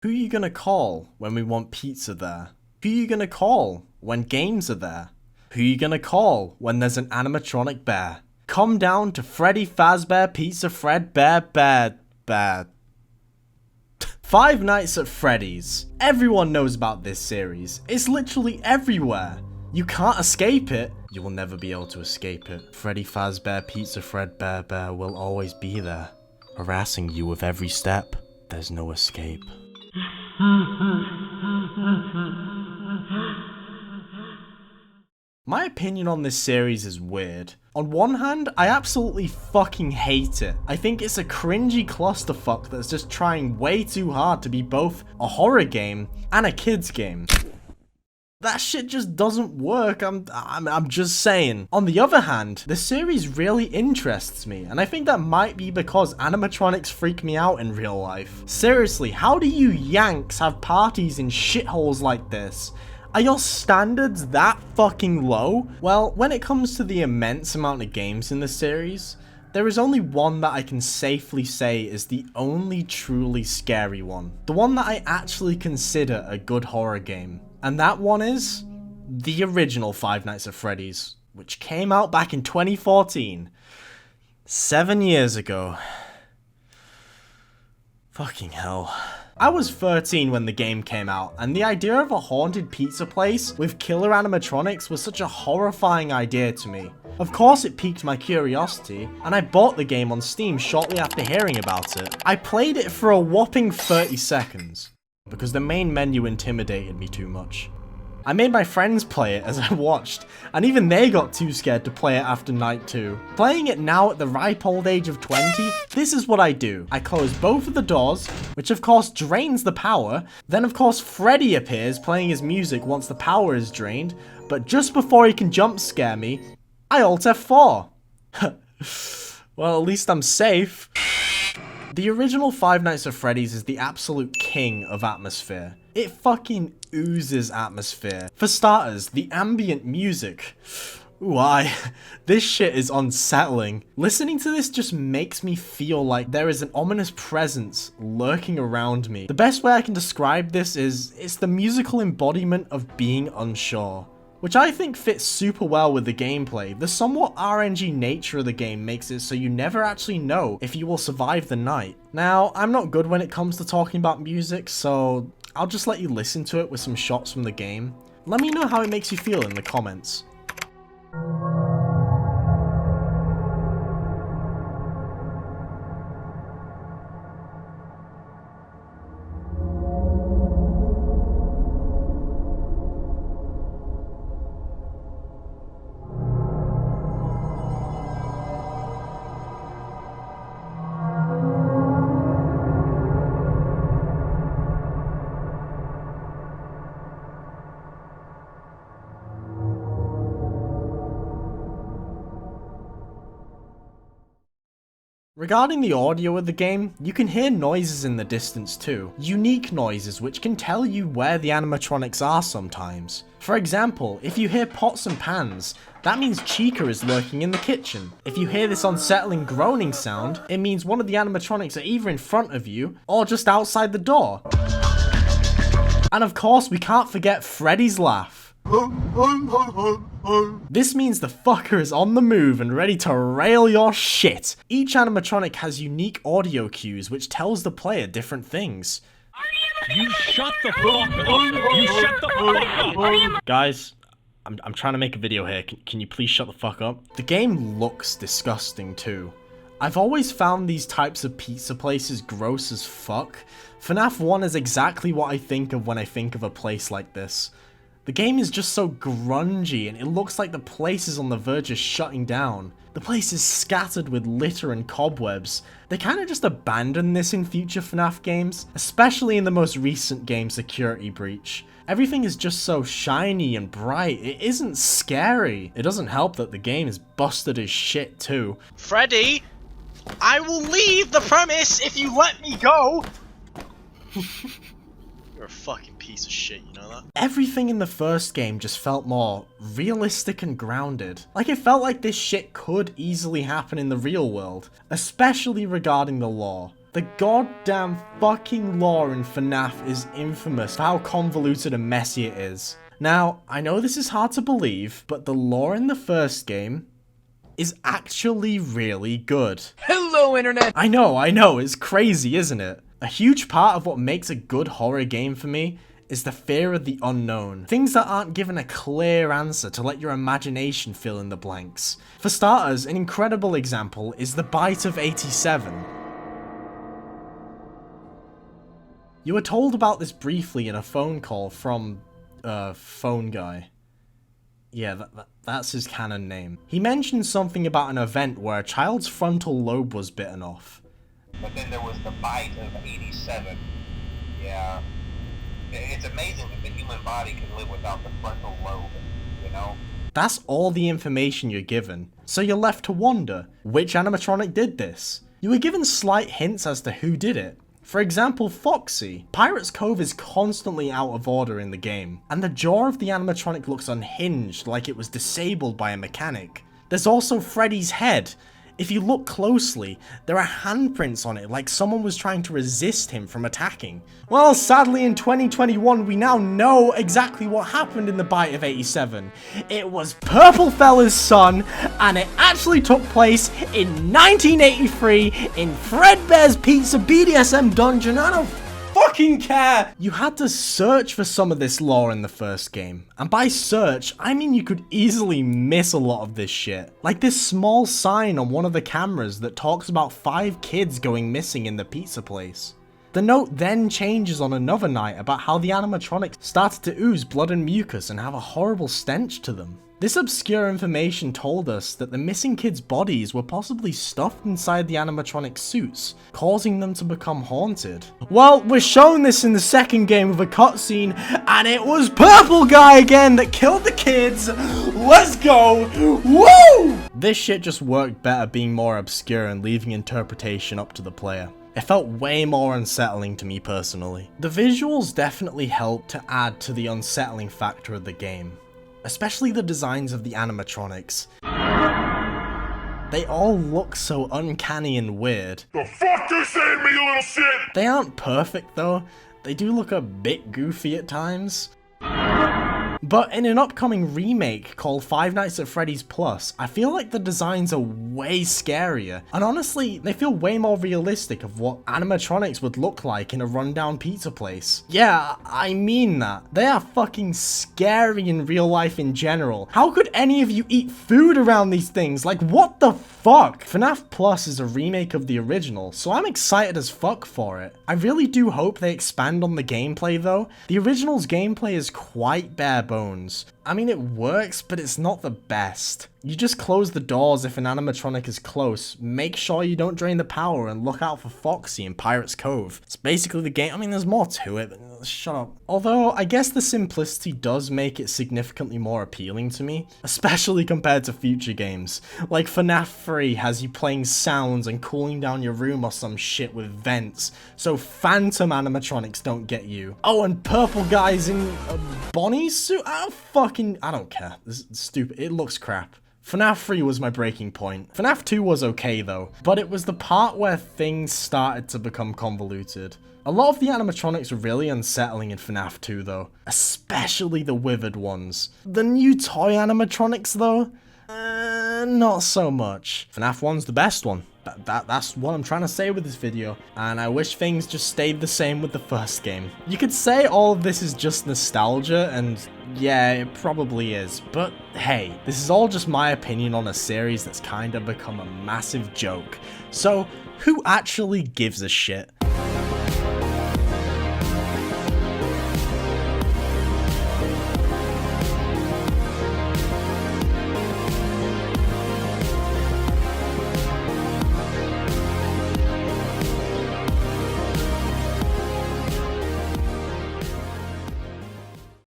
Who you gonna call when we want pizza there? Who you gonna call when games are there? Who you gonna call when there's an animatronic bear? Come down to Freddy, Fazbear, Pizza, Fred, Bear, Bear. Five Nights at Freddy's. Everyone knows about this series. It's literally everywhere. You can't escape it. You will never be able to escape it. Freddy, Fazbear, Pizza, Fred, Bear will always be there, harassing you with every step. There's no escape. My opinion on this series is weird. On one hand, I absolutely fucking hate it. I think it's a cringy clusterfuck that's just trying way too hard to be both a horror game and a kids game. That shit just doesn't work, I'm just saying. On the other hand, the series really interests me, and I think that might be because animatronics freak me out in real life. Seriously, how do you Yanks have parties in shitholes like this? Are your standards that fucking low? Well, when it comes to the immense amount of games in the series, there is only one that I can safely say is the only truly scary one. The one that I actually consider a good horror game. And that one is the original Five Nights at Freddy's, which came out back in 2014. 7 years ago. Fucking hell. I was 13 when the game came out, and the idea of a haunted pizza place with killer animatronics was such a horrifying idea to me. Of course it piqued my curiosity, and I bought the game on Steam shortly after hearing about it. I played it for a whopping 30 seconds, because the main menu intimidated me too much. I made my friends play it as I watched, and even they got too scared to play it after night 2. Playing it now at the ripe old age of 20, this is what I do. I close both of the doors, which of course drains the power. Then of course Freddy appears playing his music once the power is drained, but just before he can jump scare me, I Alt F4. Well, at least I'm safe. The original Five Nights at Freddy's is the absolute king of atmosphere. It fucking oozes atmosphere. For starters, the ambient music. Why? This shit is unsettling. Listening to this just makes me feel like there is an ominous presence lurking around me. The best way I can describe this is, it's the musical embodiment of being unsure, which I think fits super well with the gameplay. The somewhat RNG nature of the game makes it so you never actually know if you will survive the night. Now, I'm not good when it comes to talking about music, so I'll just let you listen to it with some shots from the game. Let me know how it makes you feel in the comments. Regarding the audio of the game, you can hear noises in the distance too. Unique noises which can tell you where the animatronics are sometimes. For example, if you hear pots and pans, that means Chica is lurking in the kitchen. If you hear this unsettling groaning sound, it means one of the animatronics are either in front of you or just outside the door. And of course, we can't forget Freddy's laugh. This means the fucker is on the move and ready to rail your shit. Each animatronic has unique audio cues which tells the player different things. You shut the fuck up! You shut the fuck up! Guys, I'm trying to make a video here. Can you please shut the fuck up? The game looks disgusting too. I've always found these types of pizza places gross as fuck. FNaF 1 is exactly what I think of when I think of a place like this. The game is just so grungy and it looks like the place is on the verge of shutting down. The place is scattered with litter and cobwebs. They kind of just abandoned this in future FNaF games, especially in the most recent game Security Breach. Everything is just so shiny and bright, it isn't scary. It doesn't help that the game is busted as shit too. Freddy, I will leave the premise if you let me go! You're a fucking piece of shit, you know that? Everything in the first game just felt more realistic and grounded. Like it felt like this shit could easily happen in the real world, especially regarding the lore. The goddamn fucking lore in FNaF is infamous for how convoluted and messy it is. Now, I know this is hard to believe, but the lore in the first game is actually really good. Hello, Internet! I know, it's crazy, isn't it? A huge part of what makes a good horror game for me is the fear of the unknown. Things that aren't given a clear answer to let your imagination fill in the blanks. For starters, an incredible example is the Bite of 87. You were told about this briefly in a phone call from, phone guy. Yeah, that's his canon name. He mentioned something about an event where a child's frontal lobe was bitten off. But then there was the Bite of 87. Yeah. It's amazing that the human body can live without the frontal lobe, you know? That's all the information you're given. So you're left to wonder, which animatronic did this? You were given slight hints as to who did it. For example, Foxy. Pirate's Cove is constantly out of order in the game, and the jaw of the animatronic looks unhinged, like it was disabled by a mechanic. There's also Freddy's head. If you look closely, there are handprints on it like someone was trying to resist him from attacking. Well, sadly in 2021 we now know exactly what happened in the Bite of 87. It was Purple Fella's son, and it actually took place in 1983 in Fredbear's Pizza BDSM dungeon. I don't fucking care! You had to search for some of this lore in the first game, and by search, I mean you could easily miss a lot of this shit. Like this small sign on one of the cameras that talks about 5 kids going missing in the pizza place. The note then changes on another night about how the animatronics started to ooze blood and mucus and have a horrible stench to them. This obscure information told us that the missing kids' bodies were possibly stuffed inside the animatronic suits, causing them to become haunted. Well, we're shown this in the second game with a cutscene, and it was Purple Guy again that killed the kids. Let's go! Woo! This shit just worked better being more obscure and leaving interpretation up to the player. It felt way more unsettling to me personally. The visuals definitely helped to add to the unsettling factor of the game. Especially the designs of the animatronics. They all look so uncanny and weird. The fuck you saying, me, you little shit? They aren't perfect though. They do look a bit goofy at times. But in an upcoming remake called Five Nights at Freddy's Plus, I feel like the designs are way scarier, and honestly, they feel way more realistic of what animatronics would look like in a rundown pizza place. Yeah, I mean that. They are fucking scary in real life in general. How could any of you eat food around these things? Like, what the fuck? FNaF Plus is a remake of the original, so I'm excited as fuck for it. I really do hope they expand on the gameplay though. The original's gameplay is quite bare bones. I mean, it works, but it's not the best. You just close the doors if an animatronic is close, make sure you don't drain the power, and look out for Foxy in Pirate's Cove. It's basically the game. I mean, there's more to it, but shut up. Although, I guess the simplicity does make it significantly more appealing to me, especially compared to future games. Like FNaF 3 has you playing sounds and cooling down your room or some shit with vents, so phantom animatronics don't get you. Oh, and Purple Guy's in a Bonnie suit? I don't care. This is stupid. It looks crap. FNaF 3 was my breaking point. FNaF 2 was okay though, but it was the part where things started to become convoluted. A lot of the animatronics were really unsettling in FNaF 2 though, especially the withered ones. The new toy animatronics though, not so much. FNaF 1's the best one. That's what I'm trying to say with this video, and I wish things just stayed the same with the first game. You could say all of this is just nostalgia, and yeah, it probably is, but hey, this is all just my opinion on a series that's kind of become a massive joke. So, who actually gives a shit?